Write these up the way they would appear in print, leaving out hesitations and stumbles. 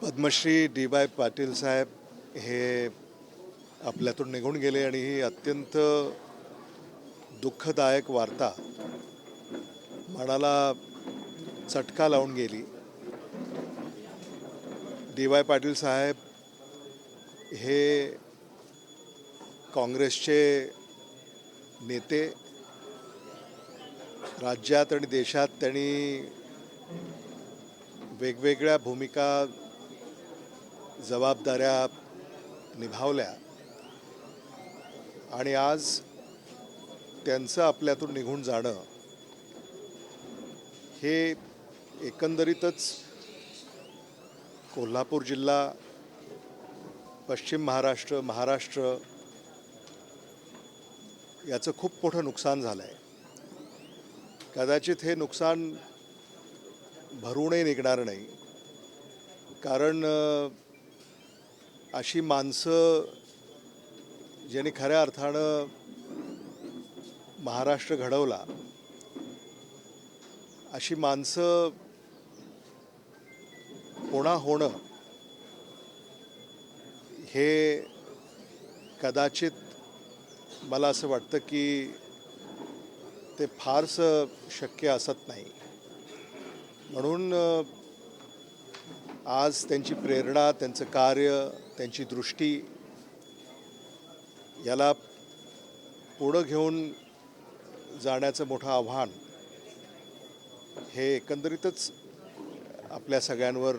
Padmashri DY. Patil साहेब हे आपल्यातून निघून गेले आणि ही अत्यंत दुःखदायक वार्ता मनाला चटका लावून गेली. डी.वाय. पाटील साहेब हे काँग्रेसचे नेते. राज्यात आणि देशात त्यांनी वेगवेगळ्या भूमिका जबाबदाऱ्या निभावल्या आणि आज त्यांचं आपल्यातून निघून जाणं हे एकंदरीतच कोल्हापूर जिल्हा, पश्चिम महाराष्ट्र, महाराष्ट्र याचं खूप मोठं नुकसान झालं आहे. कदाचित हे नुकसान भरूनही निघणार नाही, कारण अशी माणसं ज्यांनी खऱ्या अर्थानं महाराष्ट्र घडवला, अशी माणसं पुन्हा होणं हे कदाचित मला असं वाटतं की ते फारसं शक्य असत नाही. म्हणून आज त्यांची प्रेरणा, त्यांचं कार्य, त्यांची दृष्टी याला पुढं घेऊन जाण्याचं मोठं आव्हान हे एकंदरीतच आपल्या सगळ्यांवर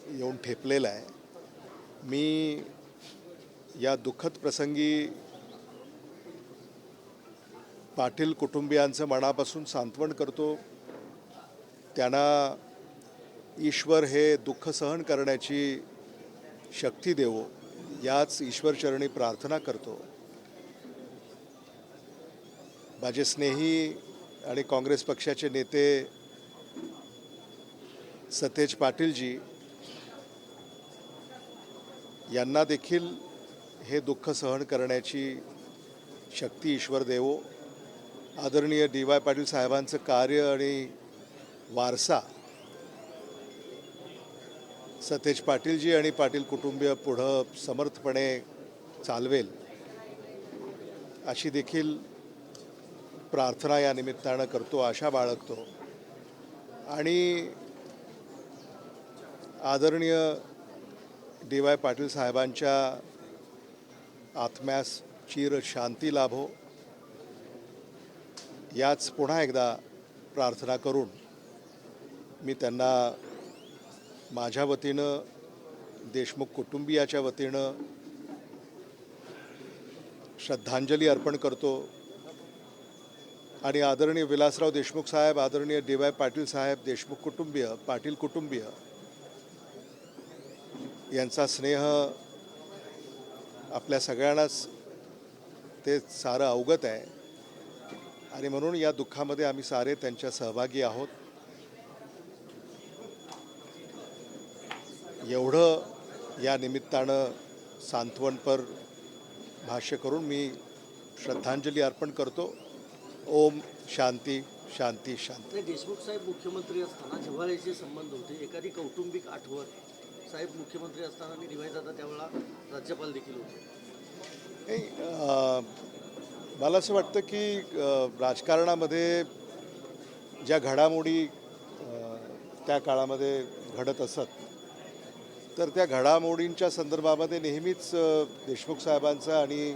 येऊन ठेपलेलं आहे. मी या दुःखद प्रसंगी पाटील कुटुंबियांचं मनापासून सांत्वन करतो. त्यांना ईश्वर हे दुःख सहन करण्याची शक्ती देवो, याच ईश्वरचरणी प्रार्थना करतो. माझे स्नेही आणि काँग्रेस पक्षाचे नेते सतेज पाटीलजी यांना देखील हे दुःख सहन करण्याची शक्ती ईश्वर देवो. आदरणीय डी.वाय. पाटील साहेबांचं कार्य आणि वारसा सतेज पाटीलजी आणि पाटील कुटुंबीय पुढं समर्थपणे चालवेल अशी देखील प्रार्थना या निमित्तानं करतो, आशा बाळगतो. आणि आदरणीय डी.वाय. पाटील साहेबांच्या आत्म्यास चिर शांती लाभो, याच पुन्हा एकदा प्रार्थना करून मी त्यांना माझ्या वतीनं, देशमुख कुटुंबियाच्या वतीनं श्रद्धांजली अर्पण करतो. आणि आदरणीय विलासराव देशमुख साहेब, आदरणीय डी.वाय. पाटील साहेब, देशमुख कुटुंबीय, पाटील कुटुंबीय यांचा स्नेह आपल्या सगळ्यांनाच ते सारं अवगत आहे आणि म्हणून या दुःखामध्ये आम्ही सारे त्यांच्या सहभागी आहोत. एवढं या निमित्तानं सांत्वनपर भाष्य करून मी श्रद्धांजली अर्पण करतो. ओम शांती शांती शांती. देशमुख साहेब मुख्यमंत्री असताना जिव्हाळ्याचे संबंध होते. एखादी कौटुंबिक आठवण साहेब मुख्यमंत्री असताना आणि डी.वाय. दादा त्यावेळेला राज्यपाल देखील होते. मला असं वाटतं की राजकारणामध्ये ज्या घडामोडी त्या काळामध्ये घडत असत, तर त्या घडामोडींच्या संदर्भामध्ये नेहमीच देशमुख साहेबांचा आणि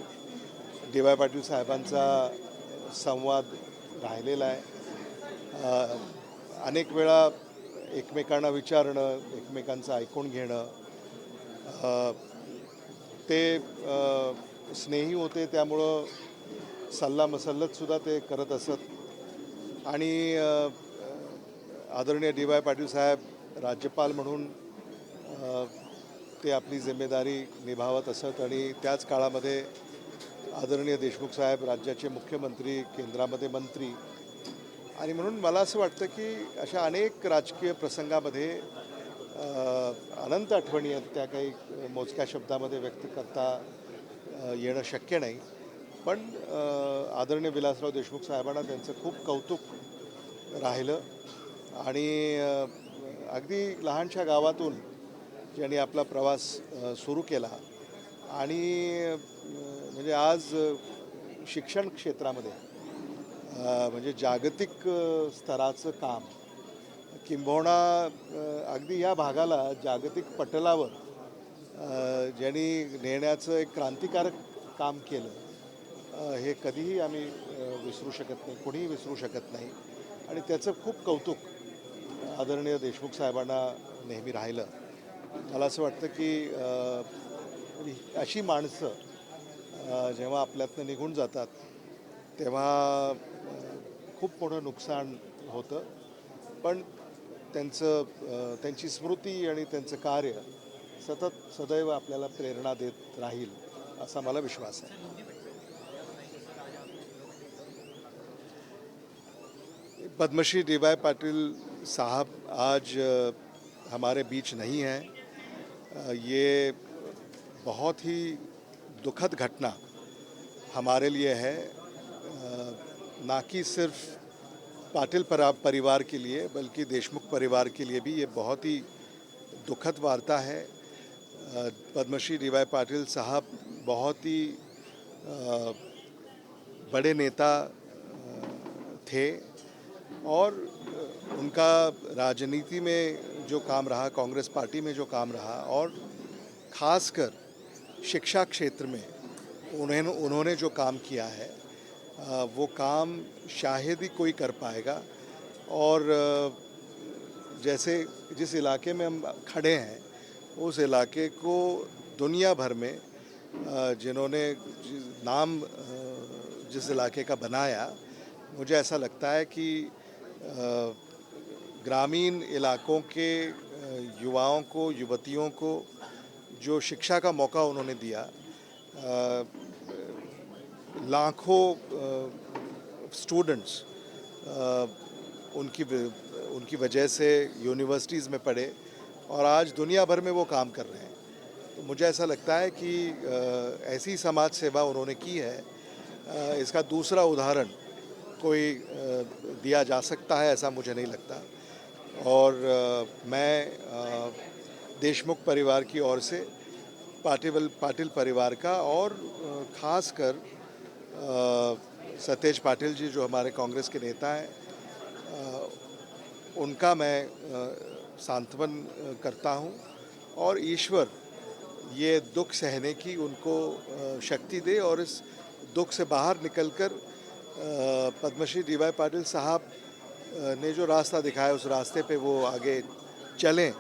डी.वाय. पाटील साहेबांचा संवाद राहिलेला आहे. अनेक वेळा एकमेकांना विचारणं, एकमेकांचं ऐकून घेणं, ते स्नेही होते, त्यामुळं सल्लामसलतसुद्धा ते करत असत. आणि आदरणीय डी.वाय. पाटील साहेब राज्यपाल म्हणून ते आपली जिम्मेदारी निभावत असत आणि त्याच काळामध्ये आदरणीय देशमुख साहेब राज्याचे मुख्यमंत्री, केंद्रामध्ये मंत्री. आणि म्हणून मला असं वाटतं की अशा अनेक राजकीय प्रसंगामध्ये अनंत आठवणी आहेत, त्या काही मोजक्या शब्दामध्ये व्यक्त करता येणं शक्य नाही. पण आदरणीय विलासराव देशमुख साहेबांना त्यांचं खूप कौतुक राहिलं आणि अगदी लहानशा गावातून ज्यांनी आपला प्रवास सुरू केला आणि म्हणजे आज शिक्षण क्षेत्रामध्ये म्हणजे जागतिक स्तराचं काम किंबहुना अगदी या भागाला जागतिक पटलावर ज्यांनी नेण्याचं एक क्रांतिकारक काम केलं हे कधीही आम्ही विसरू शकत नाही, कोणीही विसरू शकत नाही आणि त्याचं खूप कौतुक आदरणीय देशमुख साहेबांना नेहमी राहिलं. मला असं वाटतं की अशी माणसं जेव्हा आपल्यातनं निघून जातात तेव्हा खूप मोठं नुकसान होतं, पण त्यांची स्मृती आणि त्यांचं कार्य सदैव आपल्याला प्रेरणा देत राहील असा मला विश्वास आहे. पद्मश्री डी.वाई. पाटिल साहब आज हमारे बीच नहीं हैं. ये बहुत ही दुखद घटना हमारे लिए है, ना कि सिर्फ पाटिल परिवार के लिए बल्कि देशमुख परिवार के लिए भी ये बहुत ही दुखद वार्ता है. पद्मश्री डी.वाई. पाटिल साहब बहुत ही बड़े नेता थे और उनका राजनीति में जो काम रहा, कांग्रेस पार्टी में जो काम रहा और ख़ासकर शिक्षा क्षेत्र में उन्होंने जो काम किया है वो काम शायद ही कोई कर पाएगा. और जैसे जिस इलाके में हम खड़े हैं उस इलाके को दुनिया भर में जिन्होंने नाम जिस इलाके का बनाया, मुझे ऐसा लगता है कि ग्रामीण इलाकों के युवाओं को, युवतियों को जो शिक्षा का मौका उन्होंने दिया, लाखों स्टूडेंट्स उनकी वजह से यूनिवर्सिटीज़ में पढ़े और आज दुनिया भर में वो काम कर रहे हैं. तो मुझे ऐसा लगता है कि ऐसी समाज सेवा उन्होंने की है, इसका दूसरा उदाहरण कोई दिया जा सकता है ऐसा मुझे नहीं लगता. और मैं देशमुख परिवार की ओर से पाटिल परिवार का और ख़ासकर सतेज पाटिल जी जो हमारे कांग्रेस के नेता हैं, उनका मैं सांत्वन करता हूं और ईश्वर ये दुख सहने की उनको शक्ति दे और इस दुख से बाहर निकलकर पद्मश्री डी.वाई. पाटिल साहब ने जो रास्ता दिखाया उस रास्ते पे वो आगे चलें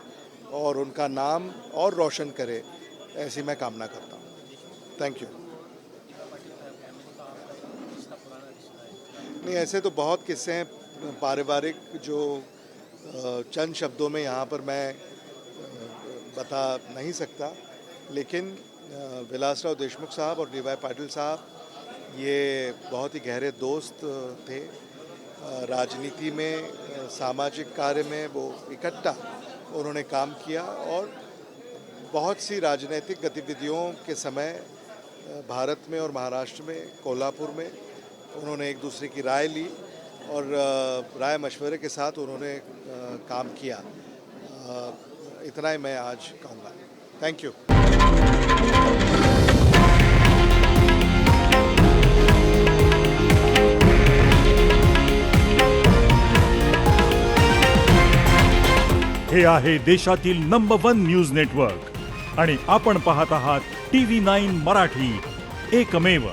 और उनका नाम और रोशन करे, ऐसी मैं कामना करता हूँ. Thank you. नहीं, ऐसे तो बहुत किस्से हैं पारिवारिक जो चंद शब्दों में यहाँ पर मैं बता नहीं सकता, लेकिन विलासराव देशमुख साहब और डी.वाई. पाटिल साहब ये बहुत ही गहरे दोस्त थे. राजनीति में, सामाजिक कार्य में वो इकट्ठा उन्होंने काम किया और बहुत सी राजनीतिक गतिविधियों के समय भारत में और महाराष्ट्र में, कोल्हापुर में उन्होंने एक दूसरे की राय ली और राय मशवरे के साथ उन्होंने काम किया. इतना ही मैं आज कहूँगा. Thank you. हे आहे देशातील नंबर 1 न्यूज नेटवर्क आणि आपण पाहत आहात TV9 मराठी, एकमेव.